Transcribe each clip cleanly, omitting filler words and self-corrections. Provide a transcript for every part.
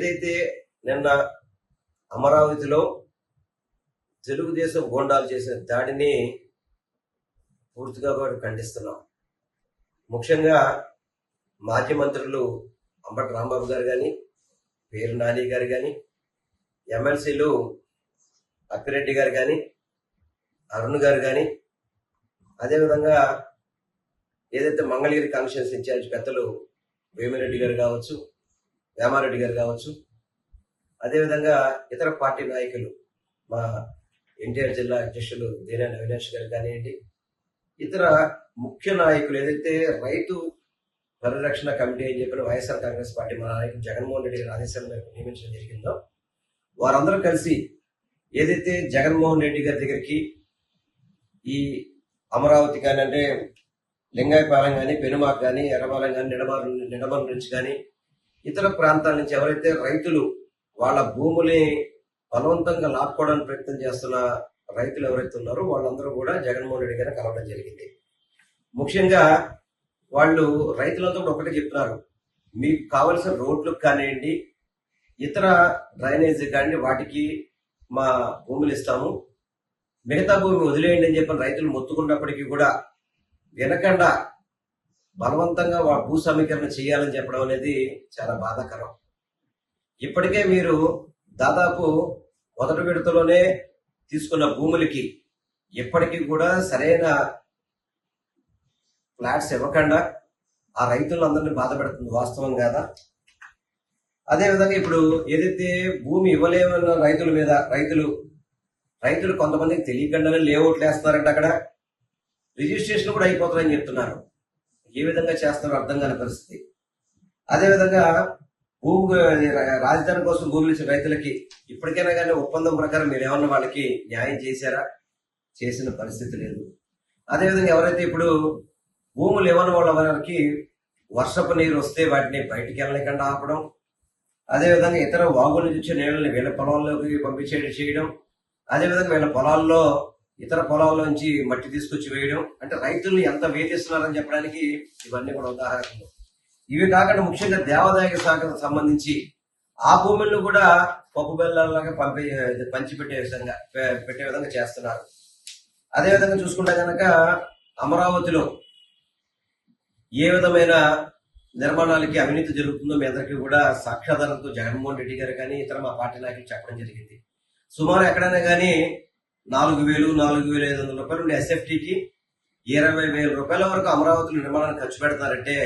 ఏదైతే నిన్న అమరావతిలో తెలుగుదేశం గోండాలు చేసిన దాడిని పూర్తిగా కూడా ఖండిస్తున్నాం. ముఖ్యంగా మాజీ మంత్రులు అంబటి రాంబాబు గారు కానీ, పేరు నాని గారు కానీ, ఎమ్మెల్సీలు అప్పిరెడ్డి గారు కానీ, అరుణ్ గారు కానీ, అదేవిధంగా ఏదైతే మంగళగిరి కాన్స్టిట్యూన్సీ ఇన్ఛార్జ్ పెద్దలు వేమిరెడ్డి గారు కావచ్చు, వేమారెడ్డి గారు కావచ్చు, అదేవిధంగా ఇతర పార్టీ నాయకులు మా ఎన్టీఆర్ జిల్లా అధ్యక్షులు దేనేని అవినాష్ గారు కానివ్వండి, ఇతర ముఖ్య నాయకులు ఏదైతే రైతు పరిరక్షణ కమిటీ అని చెప్పిన వైఎస్ఆర్ కాంగ్రెస్ పార్టీ మన నాయకులు జగన్మోహన్ రెడ్డి గారి ఆదేశాల మేరకు నియమించడం జరిగిందో, వారందరూ కలిసి ఏదైతే జగన్మోహన్ రెడ్డి గారి దగ్గరికి ఈ అమరావతి కానీ, అంటే లింగాయపాలెం కానీ, పెనుమాక్ కానీ, ఎర్రపాలెం కానీ, నిడమరు నుంచి కానీ, ఇతర ప్రాంతాల నుంచి ఎవరైతే రైతులు వాళ్ళ భూముల్ని బలవంతంగా లాక్కోవడానికి ప్రయత్నం చేస్తున్న రైతులు ఎవరైతే ఉన్నారో వాళ్ళందరూ కూడా జగన్మోహన్ రెడ్డి గారిని కలవడం జరిగింది. ముఖ్యంగా వాళ్ళు రైతులంతా కూడా ఒకటే చెప్తున్నారు, మీకు కావలసిన రోడ్లకు కానివ్వండి, ఇతర డ్రైనేజీ కానీ వాటికి మా భూములు ఇస్తాము, మిగతా భూమి వదిలేయండి అని చెప్పిన రైతులు మొత్తుకున్నప్పటికీ కూడా వినకుండా బలవంతంగా భూ సమీకరణ చేయాలని చెప్పడం అనేది చాలా బాధాకరం. ఇప్పటికే మీరు దాదాపు మొదటి విడతలోనే తీసుకున్న భూములకి ఇప్పటికీ కూడా సరైన ఫ్లాట్స్ ఇవ్వకుండా ఆ రైతులందరినీ బాధ పెడుతుంది, వాస్తవం కాదా? అదేవిధంగా ఇప్పుడు ఏదైతే భూమి ఇవ్వలేమన్న రైతుల మీద రైతులు కొంతమందికి తెలియకుండానే లేఅవుట్లు వేస్తున్నారంటే అక్కడ రిజిస్ట్రేషన్ కూడా అయిపోతుందని చెప్తున్నారు. ఏ విధంగా చేస్తున్నారో అర్థం కాని పరిస్థితి. అదేవిధంగా రాజధాని కోసం భూములు ఇచ్చిన రైతులకి ఇప్పటికైనా కానీ ఒప్పందం ప్రకారం మీరు ఏమన్నా వాళ్ళకి న్యాయం చేశారా? చేసిన పరిస్థితి లేదు. అదేవిధంగా ఎవరైతే ఇప్పుడు భూములు ఇవ్వని వాళ్ళ వారికి వర్షపు నీరు వస్తే వాటిని బయటికి వెళ్ళలేకుండా ఆపడం, అదేవిధంగా ఇతర వాగుల నుంచి వచ్చే నీళ్ళని వీళ్ళ పొలాల్లోకి చేయడం, అదేవిధంగా వీళ్ళ పొలాల్లో ఇతర పొలాల్లోంచి మట్టి తీసుకొచ్చి వేయడం, అంటే రైతుల్ని ఎంత వేధిస్తున్నారని చెప్పడానికి ఇవన్నీ కూడా ఉదాహరణలు. ఇవి కాకుండా ముఖ్యంగా దేవాదాయ శాఖకు సంబంధించి ఆ భూములను కూడా పప్పు బెల్లాలాగా పంచిపెట్టే విధంగా చేస్తున్నారు. అదేవిధంగా చూసుకుంటే కనుక అమరావతిలో ఏ విధమైన నిర్మాణాలకి అవినీతి జరుగుతుందో మీ అందరికీ కూడా సాక్ష్యాధారంతో జగన్మోహన్ రెడ్డి గారు కానీ ఇతర మా పార్టీ నాయకులు చెప్పడం జరిగింది. సుమారు ఎక్కడైనా కానీ 4,000, 4,500 రూపాయలు ఉండే ఎస్ఎఫ్టీకి 20,000 రూపాయల వరకు అమరావతిలో నిర్మాణానికి ఖర్చు పెడతారంటే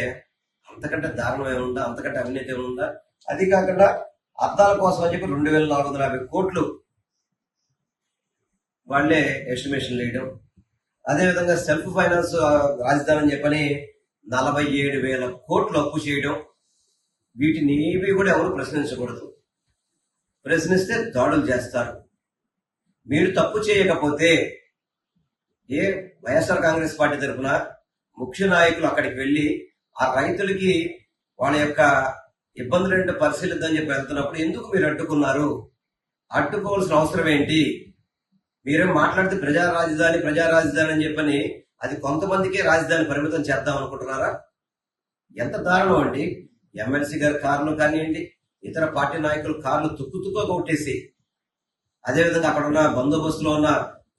అంతకంటే దారుణం ఏముందా? అంతకంటే అవినీతి ఏముందా? అది కాకుండా అద్దాల కోసం అని చెప్పి 2,450 కోట్లు వాళ్లే ఎస్టిమేషన్ వేయడం, అదేవిధంగా సెల్ఫ్ ఫైనాన్స్ రాజధాని అని చెప్పని 47,000 కోట్లు అప్పు చేయడం, వీటిని ఏవి కూడా ఎవరు ప్రశ్నించకూడదు. ప్రశ్నిస్తే దాడులు చేస్తారు. మీరు తప్పు చేయకపోతే వైఎస్ఆర్ కాంగ్రెస్ పార్టీ తరఫున ముఖ్య నాయకులు అక్కడికి వెళ్లి ఆ రైతులకి వాళ్ళ యొక్క ఇబ్బందులు పరిశీలిద్దని చెప్పి వెళ్తున్నప్పుడు ఎందుకు మీరు అడ్డుకున్నారు? అడ్డుకోవాల్సిన అవసరం ఏంటి? మీరేం మాట్లాడితే ప్రజా రాజధాని అని చెప్పని అది కొంతమందికే రాజధాని పరిమితం చేద్దాం అనుకుంటున్నారా? ఎంత దారుణం అండి. ఎమ్మెల్సీ గారి కార్లు కానివ్వండి, ఇతర పార్టీ నాయకులు కార్లు తుక్కుతుక్కుగా కొట్టేసి, అదేవిధంగా అక్కడ ఉన్న బందోబస్తులో ఉన్న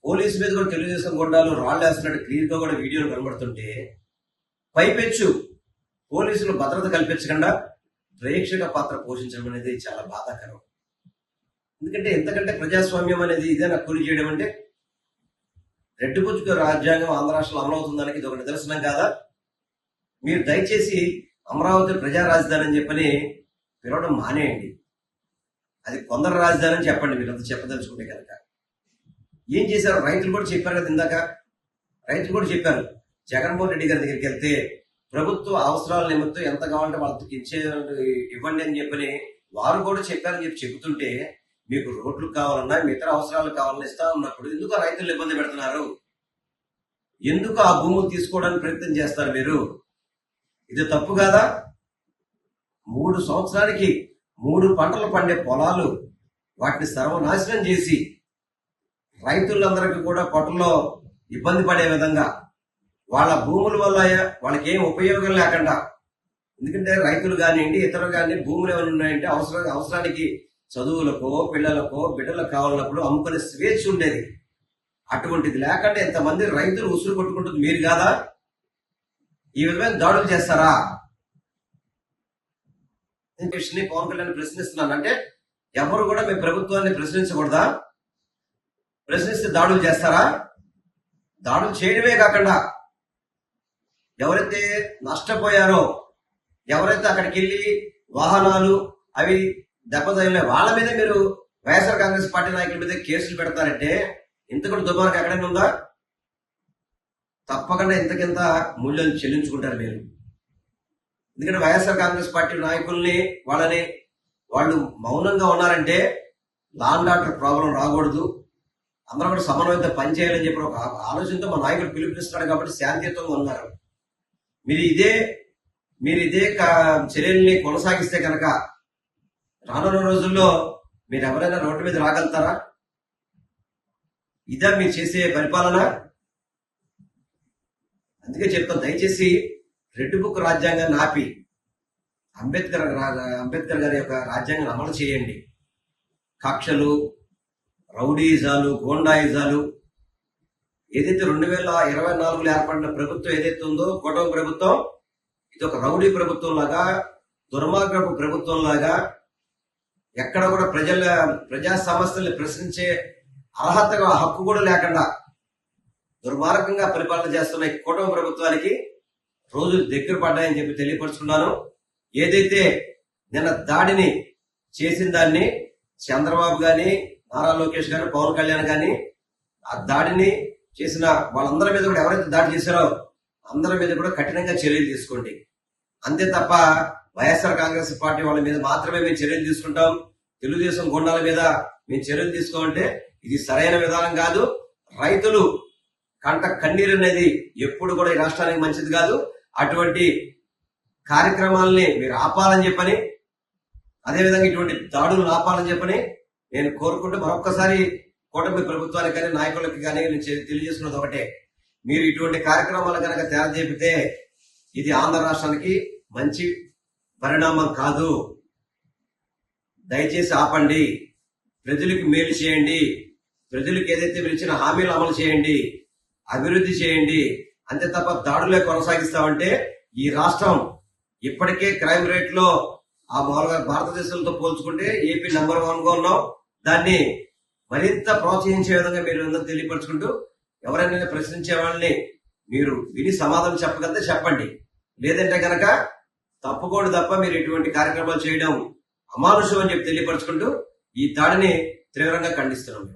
పోలీసు మీద కూడా తెలుగుదేశం గొడ్డాలు రాళ్లు వేస్తున్నట్టు క్లియర్ గా కూడా వీడియోలు కనబడుతుంటే పైపెచ్చు పోలీసులు భద్రత కల్పించకుండా ప్రేక్షక పాత్ర పోషించడం అనేది చాలా బాధాకరం. ఎందుకంటే ఎంతకంటే ప్రజాస్వామ్యం అనేది ఇదేనా కూలి చేయడం అంటే? రెడ్డిపుచ్చుకు రాజ్యాంగం ఆంధ్ర రాష్ట్రంలో అమలవుతుందానికి ఇది ఒక నిదర్శనం కాదా? మీరు దయచేసి అమరావతి ప్రజా రాజధాని అని చెప్పని పిలవడం మానేయండి. అది కొందరు రాజధాని అని చెప్పండి మీరంతా చెప్పదలుచుకుంటే కనుక. ఏం చేశారు? రైతులు కూడా చెప్పారు కదా ఇందాక, రైతులు కూడా చెప్పారు జగన్మోహన్ రెడ్డి గారి దగ్గరికి వెళ్తే ప్రభుత్వ అవసరాల నిమిత్తం ఎంత కావాలంటే వాళ్ళకి ఇవ్వండి అని చెప్పని వారు కూడా చెప్పారని చెప్పి చెబుతుంటే, మీకు రోడ్లు కావాలన్నా మీ ఇతర అవసరాలు కావాలన్నా ఇస్తా ఉన్నప్పుడు ఎందుకు ఆ రైతులు ఇబ్బంది పెడుతున్నారు? ఎందుకు ఆ భూములు తీసుకోవడానికి ప్రయత్నం చేస్తారు మీరు? ఇది తప్పు కాదా? 3 సంవత్సరానికి 3 పంటలు పండే పొలాలు వాటిని సర్వనాశనం చేసి రైతులందరికీ కూడా పొట్టలో ఇబ్బంది పడే విధంగా వాళ్ళ భూముల వల్ల వాళ్ళకి ఏం ఉపయోగం లేకుండా ఎందుకంటే రైతులు కానివ్వండి ఇతరులు కానివ్వండి భూములు ఏమైనా ఉన్నాయంటే అవసరానికి చదువులకో పిల్లలకో బిడ్డలకు కావాలన్నప్పుడు అమ్ముకునే స్వేచ్ఛ ఉండేది. అటువంటిది లేకుండా ఎంతమంది రైతులు ఉసురు కొట్టుకుంటుంది మీరు కాదా? ఈ విధమైన దాడులు చేస్తారా? పవన్ కళ్యాణ్ ప్రశ్నిస్తున్నాను అంటే ఎవరు కూడా మీ ప్రభుత్వాన్ని ప్రశ్నించకూడదా? ప్రశ్నిస్తే దాడులు చేస్తారా? దాడులు చేయడమే కాకుండా ఎవరైతే నష్టపోయారో, ఎవరైతే అక్కడికి వెళ్ళి వాహనాలు అవి దెబ్బతగిన వాళ్ళ మీద మీరు వైఎస్ఆర్ కాంగ్రెస్ పార్టీ నాయకుల మీద కేసులు పెడతారంటే ఇంత కూడా దుర్మార్గం ఎక్కడైనా ఉందా? తప్పకుండా ఇంతకింత మూల్యం చెల్లించుకుంటారు మీరు. ఎందుకంటే వైఎస్ఆర్ కాంగ్రెస్ పార్టీ నాయకుల్ని వాళ్ళు మౌనంగా ఉన్నారంటే లా అండ్ ఆర్డర్ ప్రాబ్లం రాకూడదు, అందరూ కూడా సమన్వయంతో పనిచేయాలని చెప్పి ఒక ఆలోచనతో మా నాయకుడు పిలుపునిస్తున్నాడు కాబట్టి శాంతియుతంగా ఉన్నారు. మీరు ఇదే చర్యల్ని కొనసాగిస్తే కనుక రానున్న రోజుల్లో మీరు ఎవరైనా రోడ్డు మీద రాగలుగుతారా? ఇదా మీరు చేసే పరిపాలన? అందుకే చెప్తాను, దయచేసి రెడ్ బుక్ రాజ్యాంగాన్ని ఆపి అంబేద్కర్ గారి యొక్క రాజ్యాంగాన్ని అమలు చేయండి. కక్షలు, రౌడీజాలు, గోండాయిజాలు ఏదైతే 2024లో ఏర్పడిన ప్రభుత్వం ఏదైతే ఉందో కూటమి ప్రభుత్వం, ఇది ఒక రౌడీ ప్రభుత్వం లాగా, దుర్మార్గపు ప్రభుత్వం లాగా, ఎక్కడ కూడా ప్రజా సమస్యల్ని ప్రశ్నించే అర్హతగా హక్కు కూడా లేకుండా దుర్మార్గంగా పరిపాలన చేస్తున్న ఈ కూటమి ప్రభుత్వానికి రోజులు దగ్గర పడ్డాయని చెప్పి తెలియపరుచుకున్నాను. ఏదైతే నిన్న దాడిని చేసిన దాన్ని చంద్రబాబు గాని, నారా లోకేష్ గాని, పవన్ కళ్యాణ్ గాని ఆ దాడిని చేసిన వాళ్ళందరి మీద కూడా ఎవరైతే దాడి చేశారో అందరి మీద కూడా కఠినంగా చర్యలు తీసుకోండి. అంతే తప్ప వైఎస్ఆర్ కాంగ్రెస్ పార్టీ వాళ్ళ మీద మాత్రమే మేము చర్యలు తీసుకుంటాం, తెలుగుదేశం గుండాల మీద మేము చర్యలు తీసుకోమంటే ఇది సరైన విధానం కాదు. రైతులు కంట కన్నీరు అనేది ఎప్పుడు కూడా ఈ రాష్ట్రానికి మంచిది కాదు. అటువంటి కార్యక్రమాలని మీరు ఆపాలని చెప్పని, అదేవిధంగా ఇటువంటి దాడులను ఆపాలని చెప్పని నేను కోరుకుంటూ మరొక్కసారి కూటమి ప్రభుత్వానికి కానీ నాయకులకి కానీ నేను తెలియజేస్తున్నది ఒకటే, మీరు ఇటువంటి కార్యక్రమాలు కనుక తెరజేపితే ఇది ఆంధ్ర రాష్ట్రానికి మంచి పరిణామం కాదు. దయచేసి ఆపండి, ప్రజలకు మేలు చేయండి, ప్రజలకు ఏదైతే మీరు ఇచ్చిన హామీలు అమలు చేయండి, అభివృద్ధి చేయండి. అంతే తప్ప దాడులే కొనసాగిస్తామంటే ఈ రాష్ట్రం ఇప్పటికే క్రైమ్ రేట్ లో ఆ మామూలుగా భారతదేశంతో పోల్చుకుంటే ఏపీ నెంబర్ 1 గా ఉన్నాం. దాన్ని మరింత ప్రోత్సహించే విధంగా మీరు అందరూ తెలియపరుచుకుంటూ ఎవరైనా ప్రశ్నించే వాళ్ళని మీరు విని సమాధానం చెప్పగలిగితే చెప్పండి, లేదంటే కనుక తప్పకూడదు తప్ప మీరు ఇటువంటి కార్యక్రమాలు చేయడం అమానుషం అని చెప్పి తెలియపరుచుకుంటూ ఈ దాడిని తీవ్రంగా ఖండిస్తున్నాం.